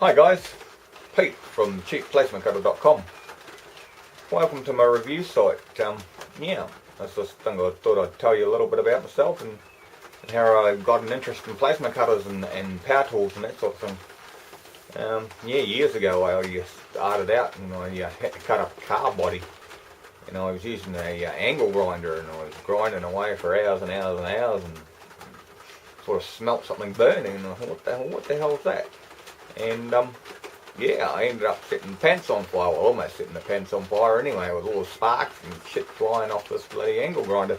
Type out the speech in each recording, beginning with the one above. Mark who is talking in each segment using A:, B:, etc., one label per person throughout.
A: Hi guys, Pete from cheapplasmacutter.com. Welcome to my review site. Yeah, that's this thing I thought I'd tell you a little bit about myself and how I got an interest in plasma cutters and power tools and that sort of thing. Yeah, years ago I started out and I had to cut up a car body. And I was using a angle grinder and I was grinding away for hours and hours and hours and sort of smelt something burning and I thought, what the hell is that? And yeah, I ended up setting the pants on fire, well, almost setting the pants on fire anyway, with all the sparks and shit flying off this bloody angle grinder.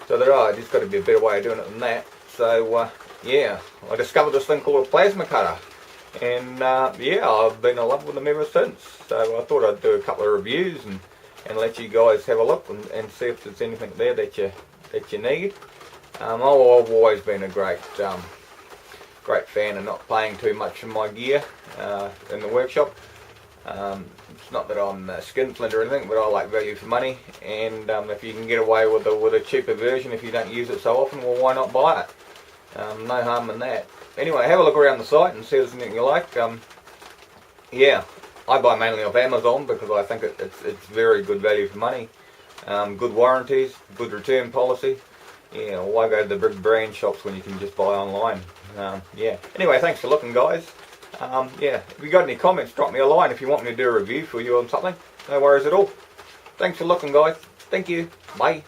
A: So I thought, there's got to be a better way of doing it than that. So yeah, I discovered this thing called a plasma cutter. And yeah, I've been in love with them ever since. So I thought I'd do a couple of reviews and let you guys have a look and see if there's anything there that you need. I've always been a great fan of not paying too much for my gear in the workshop. It's not that I'm a skinflint or anything, but I like value for money, and if you can get away with a cheaper version if you don't use it so often, well, why not buy it? No harm in that. Anyway, have a look around the site and see if there's anything you like. Yeah, I buy mainly off Amazon because I think it's very good value for money. Good warranties, good return policy. Yeah, why go to the big brand shops when you can just buy online? Yeah. Anyway, thanks for looking, guys. Yeah, if you got any comments, drop me a line if you want me to do a review for you on something. No worries at all. Thanks for looking, guys. Thank you. Bye.